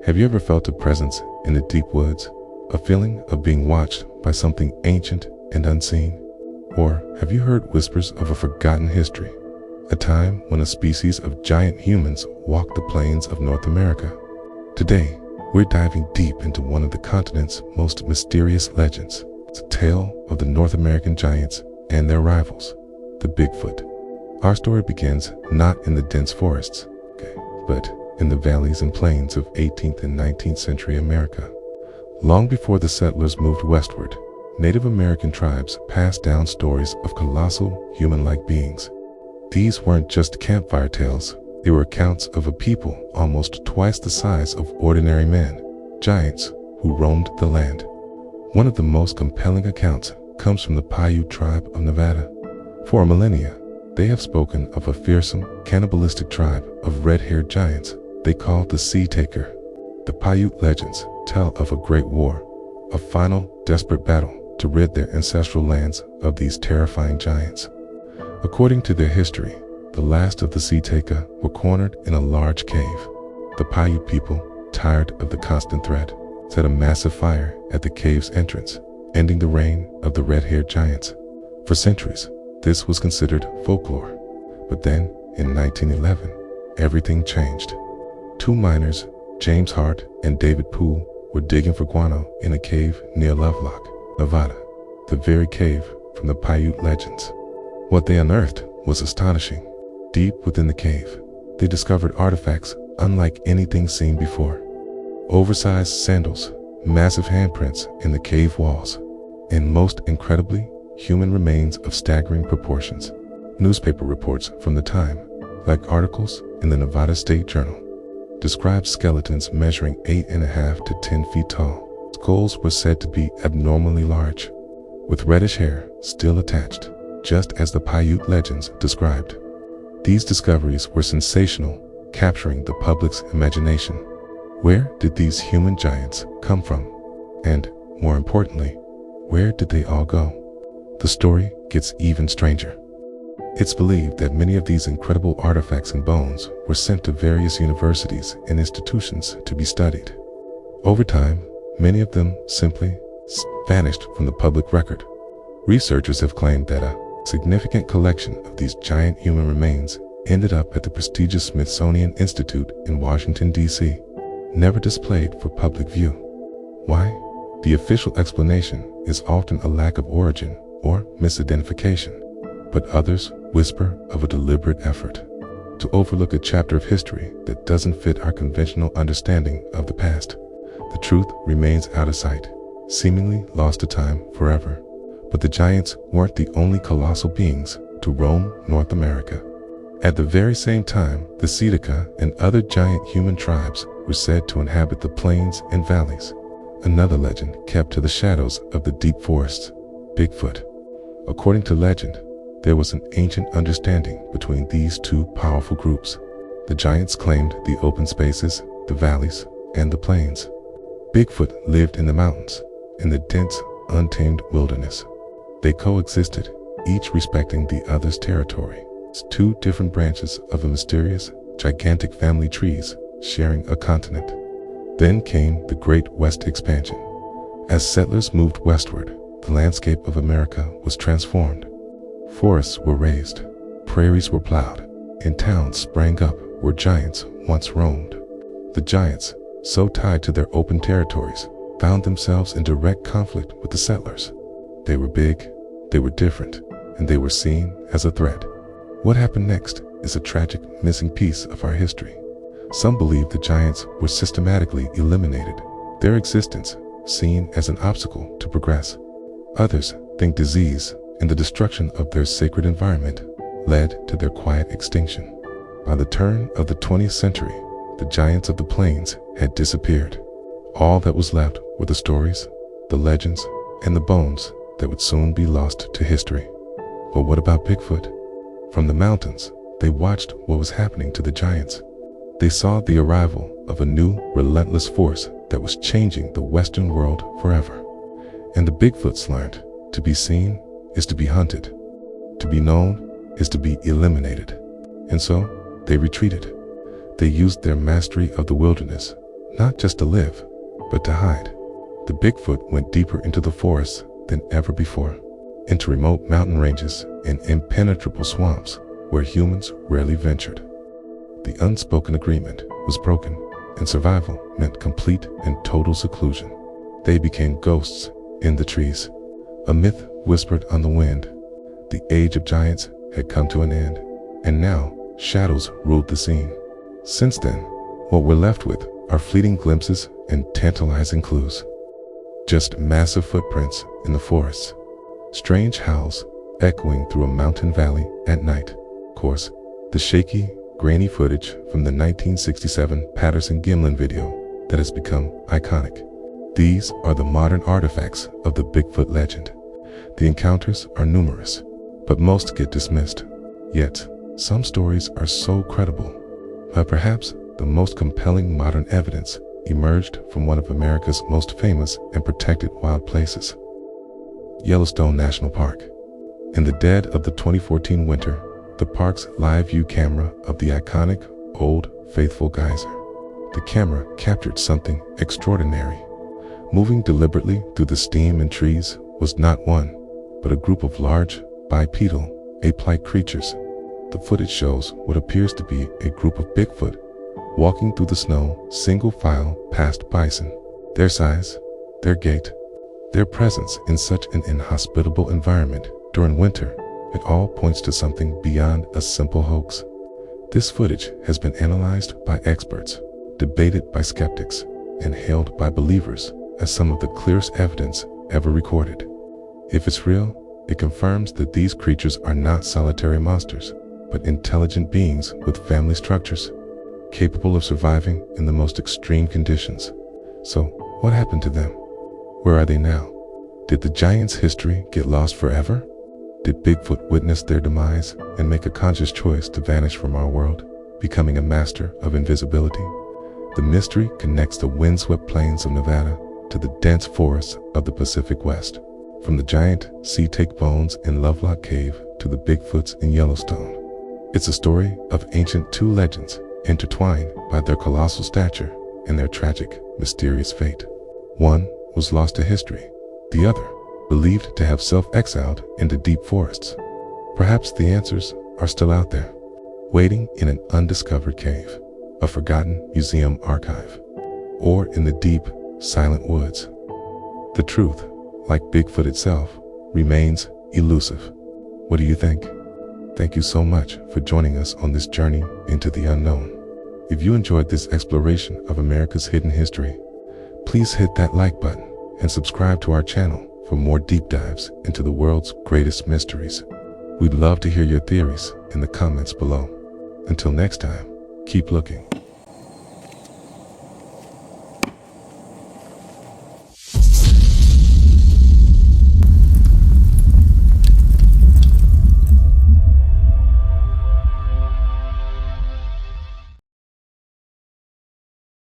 Have you ever felt a presence in the deep woods, a feeling of being watched by something ancient and unseen? Or have you heard whispers of a forgotten history, a time when a species of giant humans walked the plains of North America? Today, we're diving deep into one of the continent's most mysterious legends. It's a tale of the North American giants and their rivals, the Bigfoot. Our story begins not in the dense forests, but in the valleys and plains of 18th and 19th century America. Long before the settlers moved westward, Native American tribes passed down stories of colossal, human-like beings. These weren't just campfire tales, they were accounts of a people almost twice the size of ordinary men, giants who roamed the land. One of the most compelling accounts comes from the Paiute tribe of Nevada. For millennia, they have spoken of a fearsome, cannibalistic tribe of red-haired giants they called the Si-Te-Cah. The Paiute legends tell of a great war, a final, desperate battle to rid their ancestral lands of these terrifying giants. According to their history, the last of the Si-Te-Cah were cornered in a large cave. The Paiute people, tired of the constant threat, set a massive fire at the cave's entrance, ending the reign of the red-haired giants. For centuries, this was considered folklore. But then, in 1911, everything changed. Two miners, James Hart and David Poole, were digging for guano in a cave near Lovelock, Nevada, the very cave from the Paiute legends. What they unearthed was astonishing. Deep within the cave, they discovered artifacts unlike anything seen before. Oversized sandals, massive handprints in the cave walls, and most incredibly, human remains of staggering proportions. Newspaper reports from the time, like articles in the Nevada State Journal, described skeletons measuring 8.5 to 10 feet tall. Skulls were said to be abnormally large, with reddish hair still attached, just as the Paiute legends described. These discoveries were sensational, capturing the public's imagination. Where did these human giants come from? And, more importantly, where did they all go? The story gets even stranger. It's believed that many of these incredible artifacts and bones were sent to various universities and institutions to be studied. Over time, many of them simply vanished from the public record. Researchers have claimed that a significant collection of these giant human remains ended up at the prestigious Smithsonian Institute in Washington, D.C., never displayed for public view. Why? The official explanation is often a lack of origin or misidentification, but others whisper of a deliberate effort to overlook a chapter of history that doesn't fit our conventional understanding of the past. The truth remains out of sight, seemingly lost to time forever. But the giants weren't the only colossal beings to roam North America. At the very same time, the Si-Te-Cah and other giant human tribes were said to inhabit the plains and valleys. Another legend kept to the shadows of the deep forests, Bigfoot. According to legend, there was an ancient understanding between these two powerful groups. The giants claimed the open spaces, the valleys, and the plains. Bigfoot lived in the mountains, in the dense, untamed wilderness. They coexisted, each respecting the other's territory. It's two different branches of a mysterious, gigantic family trees sharing a continent. Then came the Great West Expansion. As settlers moved westward, the landscape of America was transformed. Forests were raised, prairies were plowed, and towns sprang up where giants once roamed. The giants, so tied to their open territories, found themselves in direct conflict with the settlers. They were big, they were different, and they were seen as a threat. What happened next is a tragic missing piece of our history. Some believe the giants were systematically eliminated, their existence seen as an obstacle to progress. Others think disease and the destruction of their sacred environment led to their quiet extinction. By the turn of the 20th century, the giants of the plains had disappeared. All that was left were the stories, the legends, and the bones that would soon be lost to history. But what about Bigfoot? From the mountains, they watched what was happening to the giants. They saw the arrival of a new, relentless force that was changing the Western world forever. And the Bigfoots learned, to be seen is to be hunted. To be known is to be eliminated. And so, they retreated. They used their mastery of the wilderness, not just to live, but to hide. The Bigfoot went deeper into the forest than ever before, into remote mountain ranges and impenetrable swamps where humans rarely ventured. The unspoken agreement was broken, and survival meant complete and total seclusion. They became ghosts in the trees. A myth whispered on the wind. The age of giants had come to an end, and now shadows ruled the scene. Since then, what we're left with are fleeting glimpses and tantalizing clues. Just massive footprints in the forests, strange howls echoing through a mountain valley at night. Of course, the shaky, grainy footage from the 1967 Patterson-Gimlin video that has become iconic. These are the modern artifacts of the Bigfoot legend. The encounters are numerous, but most get dismissed. Yet, some stories are so credible. But perhaps the most compelling modern evidence emerged from one of America's most famous and protected wild places, Yellowstone National Park. In the dead of the 2014 winter, the park's live view camera of the iconic Old Faithful geyser. The camera captured something extraordinary. Moving deliberately through the steam and trees was not one, but a group of large, bipedal, ape-like creatures. The footage shows what appears to be a group of Bigfoot walking through the snow, single file past bison. Their size, their gait, their presence in such an inhospitable environment during winter, it all points to something beyond a simple hoax. This footage has been analyzed by experts, debated by skeptics, and hailed by believers as some of the clearest evidence ever recorded. If it's real, it confirms that these creatures are not solitary monsters, but intelligent beings with family structures, capable of surviving in the most extreme conditions. So, what happened to them? Where are they now? Did the giants' history get lost forever? Did Bigfoot witness their demise and make a conscious choice to vanish from our world, becoming a master of invisibility? The mystery connects the windswept plains of Nevada to the dense forests of the Pacific West, from the giant Si-Te-Cah bones in Lovelock Cave to the Bigfoots in Yellowstone. It's a story of ancient two legends intertwined by their colossal stature and their tragic, mysterious fate. One was lost to history, the other believed to have self-exiled into deep forests. Perhaps the answers are still out there, waiting in an undiscovered cave, a forgotten museum archive, or in the deep, silent woods. The truth, like Bigfoot itself, remains elusive. What do you think? Thank you so much for joining us on this journey into the unknown. If you enjoyed this exploration of America's hidden history, please hit that like button and subscribe to our channel for more deep dives into the world's greatest mysteries. We'd love to hear your theories in the comments below. Until next time, keep looking.